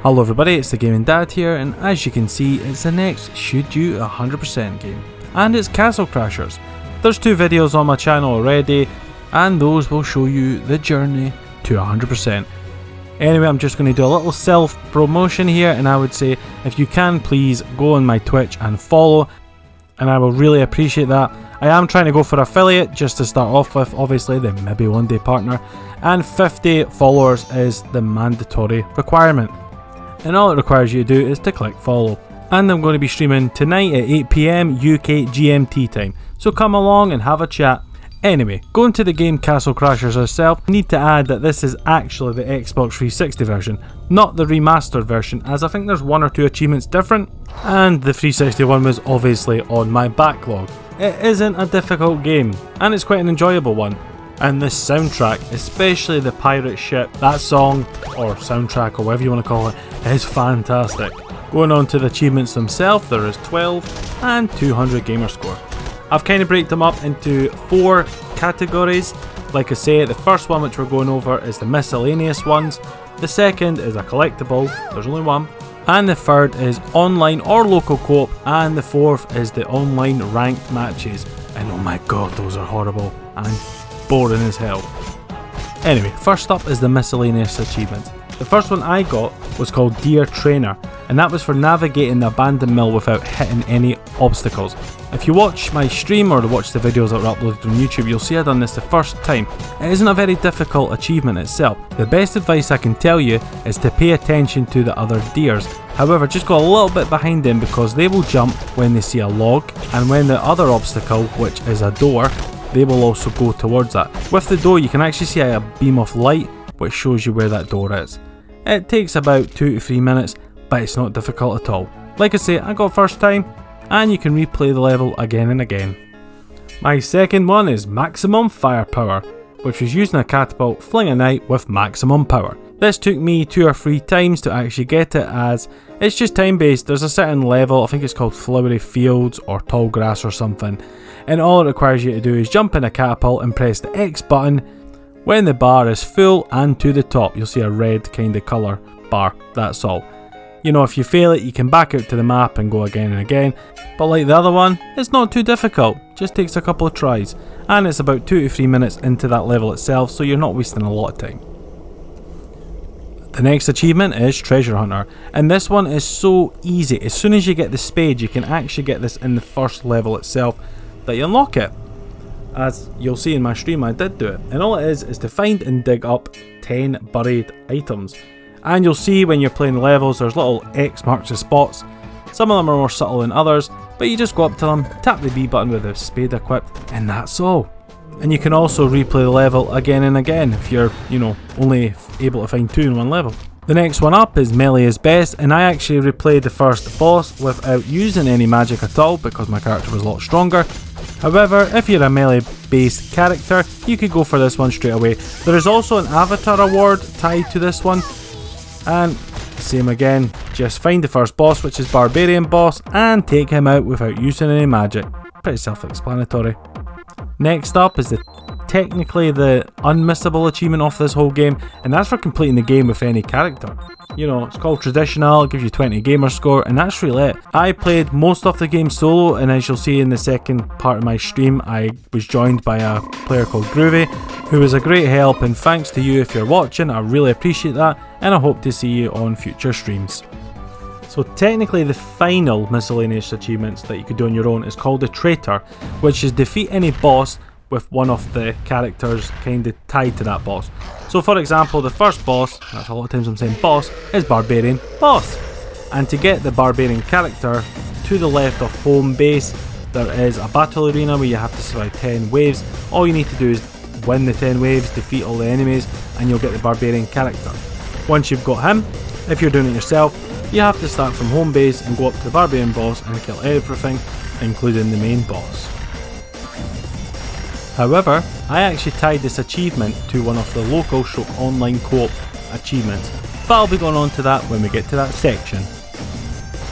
Hello everybody, it's the Gaming Dad here, and as you can see, it's the next Should You 100% game, and it's Castle Crashers. There's 2 videos on my channel already, and those will show you the journey to 100%. Anyway, I'm just going to do a little self-promotion here, and I would say if you can please go on my Twitch and follow, and I will really appreciate that. I am trying to go for affiliate just to start off with, obviously, then maybe one day partner, and 50 followers is the mandatory requirement. And all it requires you to do is to click follow. And I'm going to be streaming tonight at 8 PM UK GMT time, so come along and have a chat. Anyway, going to the game Castle Crashers itself, I need to add that this is actually the Xbox 360 version, not the remastered version, as I think there's 1 or 2 achievements different, and the 360 one was obviously on my backlog. It isn't a difficult game, and it's quite an enjoyable one. And the soundtrack, especially the pirate ship, that song, or soundtrack, or whatever you want to call it, is fantastic. Going on to the achievements themselves, there is 12 and 200 gamer score. I've kind of break them up into 4 categories. Like I say, the first one which we're going over is the miscellaneous ones, the second is a collectible, there's only 1, and the third is online or local co-op, and the fourth is the online ranked matches. And oh my god, those are horrible and boring as hell. Anyway, first up is the miscellaneous achievements. The first one I got was called Dear Trainer, and that was for navigating the abandoned mill without hitting any obstacles. If you watch my stream or watch the videos that are uploaded on YouTube, you'll see I've done this the first time. It isn't a very difficult achievement itself. The best advice I can tell you is to pay attention to the other deers. However, just go a little bit behind them because they will jump when they see a log, and when the other obstacle, which is a door, they will also go towards that. With the door you can actually see a beam of light which shows you where that door is. It takes about 2 to 3 minutes, but it's not difficult at all. Like I say, I got first time, and you can replay the level again and again. My second one is Maximum Firepower, which was using a catapult fling a knight with maximum power. This took me 2 or 3 times to actually get it, as it's just time based. There's a certain level, I think it's called Flowery Fields or Tall Grass or something, and all it requires you to do is jump in a catapult and press the X button when the bar is full and to the top. You'll see a red kind of colour bar, that's all. You know, if you fail it you can back out to the map and go again and again, but like the other one, it's not too difficult, just takes a couple of tries, and it's about 2 to 3 minutes into that level itself, so you're not wasting a lot of time. The next achievement is Treasure Hunter, and this one is so easy. As soon as you get the spade you can actually get this in the first level itself that you unlock it. As you'll see in my stream, I did do it, and all it is to find and dig up 10 buried items. And you'll see when you're playing the levels there's little X marks the spots. Some of them are more subtle than others, but you just go up to them, tap the B button with the spade equipped, and that's all. And you can also replay the level again and again if you're, only able to find 2 in one level. The next one up is Melee is Best, and I actually replayed the first boss without using any magic at all because my character was a lot stronger. However, if you're a melee based character, you could go for this one straight away. There is also an avatar award tied to this one, and same again, just find the first boss, which is Barbarian Boss, and take him out without using any magic. Pretty self-explanatory. Next up is technically the unmissable achievement of this whole game, and that's for completing the game with any character. It's called Traditional, it gives you 20 gamer score, and that's really it. I played most of the game solo, and as you'll see in the second part of my stream, I was joined by a player called Groovy, who was a great help, and thanks to you if you're watching, I really appreciate that, and I hope to see you on future streams. So technically the final miscellaneous achievements that you could do on your own is called the Traitor, which is defeat any boss with one of the characters kind of tied to that boss. So for example, the first boss, that's a lot of times I'm saying boss, is Barbarian Boss. And to get the Barbarian character, to the left of home base there is a battle arena where you have to survive 10 waves. All you need to do is win the 10 waves, defeat all the enemies, and you'll get the Barbarian character. Once you've got him, if you're doing it yourself, you have to start from home base and go up to the Barbarian Boss and kill everything, including the main boss. However, I actually tied this achievement to one of the local online co-op achievements, but I'll be going on to that when we get to that section.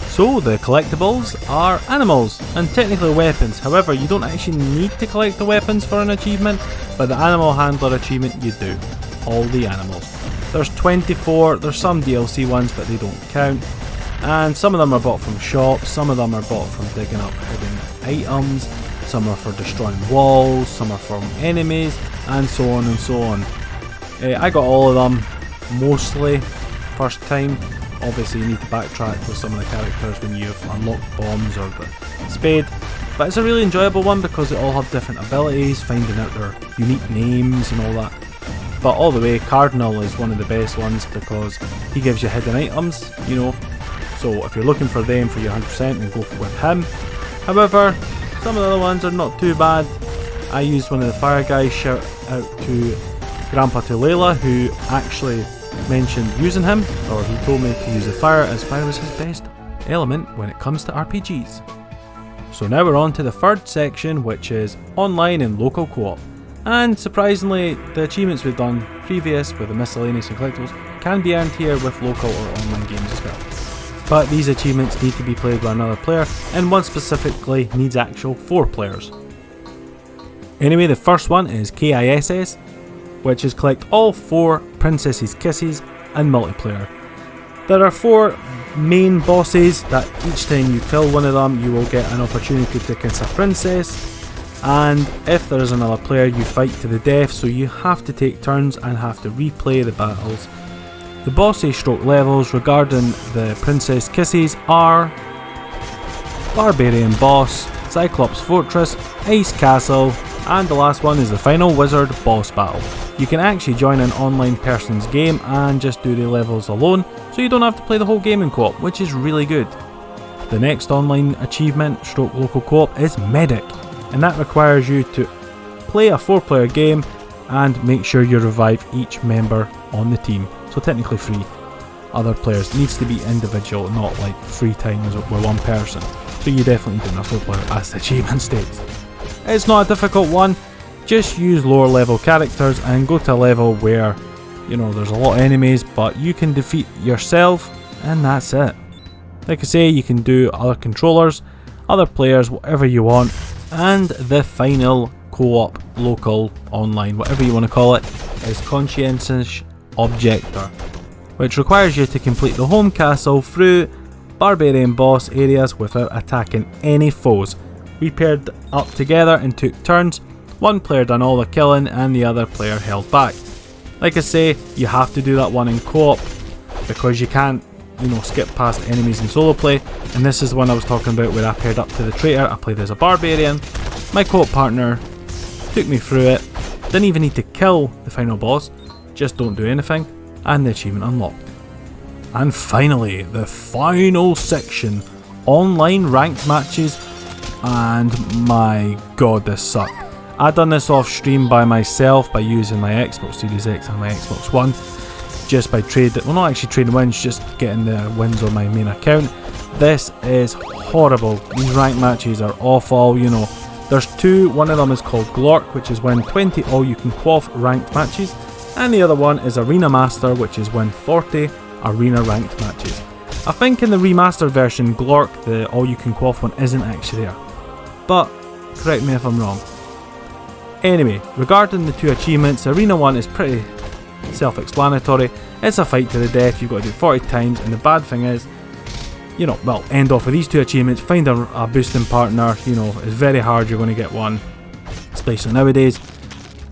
So the collectibles are animals and technically weapons. However, you don't actually need to collect the weapons for an achievement, but the animal handler achievement you do. All the animals. There's 24, there's some DLC ones but they don't count, and some of them are bought from shops, some of them are bought from digging up hidden items, some are for destroying walls, some are from enemies, and so on and so on. I got all of them, mostly, first time. Obviously you need to backtrack with some of the characters when you've unlocked bombs or the spade, but it's a really enjoyable one because they all have different abilities, finding out their unique names and all that. But all the way, Cardinal is one of the best ones because he gives you hidden items, you know, so if you're looking for them for your 100% then go with him. However, some of the other ones are not too bad. I used one of the fire guys. Shout out to Grandpa Tulela who actually mentioned using him, or he told me to use the fire as fire was his best element when it comes to RPGs. So now we're on to the third section, which is online and local co-op. And surprisingly, the achievements we've done previous with the miscellaneous and collectibles can be earned here with local or online games as well. But these achievements need to be played by another player, and one specifically needs actual 4 players. Anyway, the first one is KISS, which is collect all 4 Princess's Kisses and multiplayer. There are 4 main bosses that each time you kill one of them you will get an opportunity to kiss a princess, and if there is another player you fight to the death, so you have to take turns and have to replay the battles. The bosses stroke levels regarding the Princess Kisses are Barbarian Boss, Cyclops Fortress, Ice Castle, and the last one is the final Wizard Boss Battle. You can actually join an online person's game and just do the levels alone, so you don't have to play the whole game in co-op, which is really good. The next online achievement stroke local co-op is Medic, and that requires you to play a 4-player game and make sure you revive each member on the team, so technically 3 other players. It needs to be individual, not like 3 times with one person, so you definitely need a 4-player as the achievement states. It's not a difficult one, just use lower level characters and go to a level where, you know, there's a lot of enemies but you can defeat yourself, and that's it. Like I say, you can do other controllers, other players, whatever you want. And the final co-op, local, online, whatever you want to call it, is Conscientious Objector, which requires you to complete the home castle through Barbarian Boss areas without attacking any foes. We paired up together and took turns. One player done all the killing and the other player held back. Like I say, you have to do that one in co-op because you can't, you know, skip past enemies in solo play, and this is the one I was talking about where I paired up to the traitor. I played as a barbarian. My co-op partner took me through it, didn't even need to kill the final boss, just don't do anything, and the achievement unlocked. And finally, the final section, online ranked matches, and my god, this sucked. I done this off stream by myself by using my Xbox Series X and my Xbox One, just by trading, well not actually trading wins, just getting the wins on my main account. This is horrible. These ranked matches are awful, you know. There's 2, one of them is called Glork, which is win 20 all you can quaff ranked matches, and the other one is Arena Master, which is win 40 arena ranked matches. I think in the remastered version, Glork, the all you can quaff one, isn't actually there, but correct me if I'm wrong. Anyway, regarding the 2 achievements, Arena 1 is pretty self-explanatory. It's a fight to the death, you've got to do it 40 times, and the bad thing is, you know, well, end off with these 2 achievements, find a boosting partner, you know, it's very hard, you're going to get one, especially nowadays,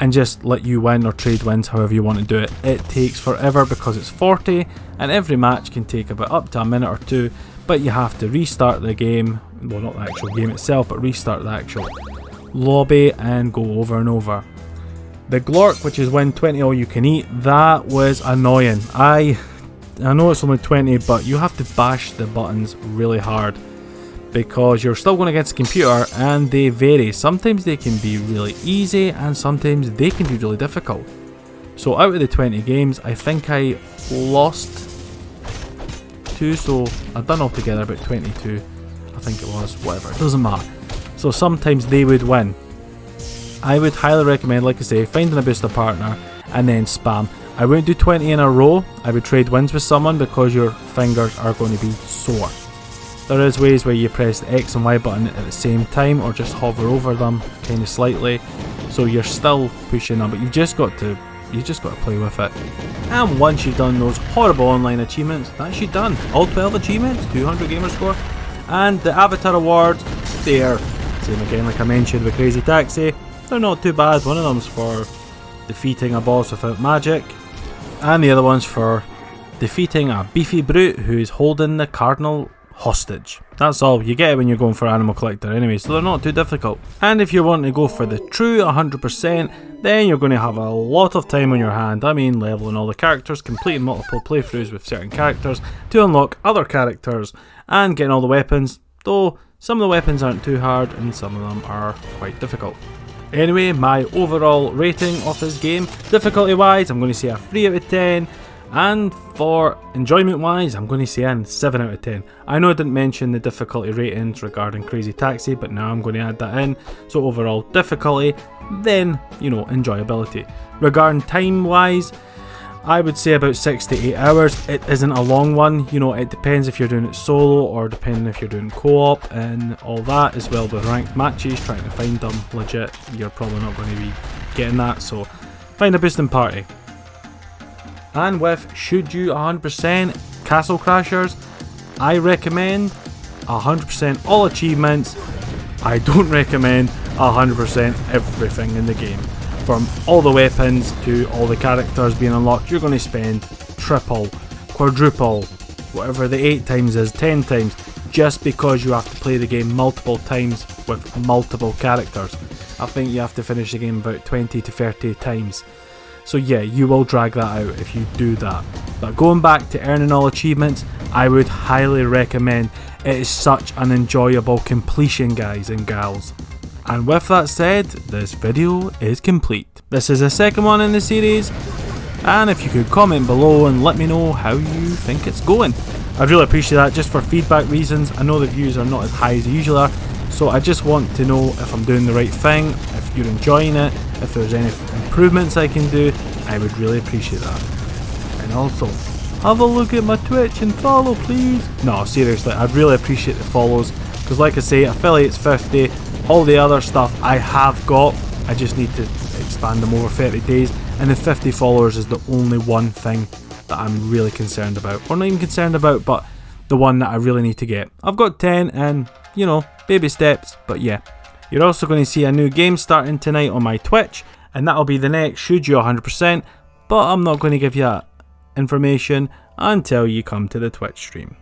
and just let you win or trade wins however you want to do it. It takes forever because it's 40, and every match can take about up to a minute or 2, but you have to restart the game, well not the actual game itself, but restart the actual lobby and go over and over. The Glork, which is win 20 all you can eat, that was annoying. I know it's only 20, but you have to bash the buttons really hard because you're still going against a computer and they vary. Sometimes they can be really easy and sometimes they can be really difficult. So out of the 20 games, I think I lost 2, so I've done altogether about 22, I think it was, whatever, it doesn't matter. So sometimes they would win. I would highly recommend, like I say, finding a booster partner and then spam. I wouldn't do 20 in a row, I would trade wins with someone because your fingers are going to be sore. There is ways where you press the X and Y button at the same time or just hover over them kind of slightly, so you're still pushing them, but you've just got to you just got to play with it. And once you've done those horrible online achievements, that's you done. All 12 achievements, 200 gamer score, and the avatar awards, they're same again like I mentioned with Crazy Taxi. They're not too bad. One of them's for defeating a boss without magic, and the other one's for defeating a beefy brute who's holding the cardinal hostage. That's all. You get it when you're going for Animal Collector anyway, so they're not too difficult. And if you're wanting to go for the true 100%, then you're going to have a lot of time on your hand. I mean, leveling all the characters, completing multiple playthroughs with certain characters to unlock other characters, and getting all the weapons, though some of the weapons aren't too hard and some of them are quite difficult. Anyway, my overall rating of this game, difficulty wise, I'm going to say a 3 out of 10. And for enjoyment wise, I'm going to say a 7 out of 10. I know I didn't mention the difficulty ratings regarding Crazy Taxi, but now I'm going to add that in. So overall difficulty, then, you know, enjoyability. Regarding time wise, I would say about 6 to 8 hours. It isn't a long one, you know, it depends if you're doing it solo or depending if you're doing co-op and all that, as well with ranked matches, trying to find them legit. You're probably not going to be getting that, so find a boosting party. And with should you 100% Castle Crashers, I recommend 100% all achievements. I don't recommend 100% everything in the game. From all the weapons to all the characters being unlocked, you're going to spend triple, quadruple, whatever the 8 times is, 10 times, just because you have to play the game multiple times with multiple characters. I think you have to finish the game about 20 to 30 times. So yeah, you will drag that out if you do that. But going back to earning all achievements, I would highly recommend. It is such an enjoyable completion, guys and gals. And with that said, this video is complete. This is the second one in the series, and if you could comment below and let me know how you think it's going. I'd really appreciate that, just for feedback reasons. I know the views are not as high as they usually are, so I just want to know if I'm doing the right thing, if you're enjoying it, if there's any improvements I can do. I would really appreciate that. And also, have a look at my Twitch and follow, please. No, seriously, I'd really appreciate the follows, because like I say, affiliates 50, all the other stuff I have got, I just need to expand them over 30 days, and the 50 followers is the only one thing that I'm really concerned about. Or not even concerned about, but the one that I really need to get. I've got 10 and, you know, baby steps, but yeah. You're also going to see a new game starting tonight on my Twitch, and that'll be the next Should You 100%, but I'm not going to give you that information until you come to the Twitch stream.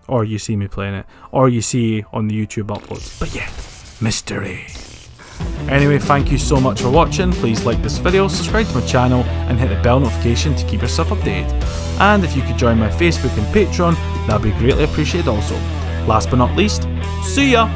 Or you see me playing it, or you see on the YouTube uploads. But yeah, mystery. Anyway, thank you so much for watching. Please like this video, subscribe to my channel, and hit the bell notification to keep yourself updated. And if you could join my Facebook and Patreon, that'd be greatly appreciated also. Last but not least, see ya!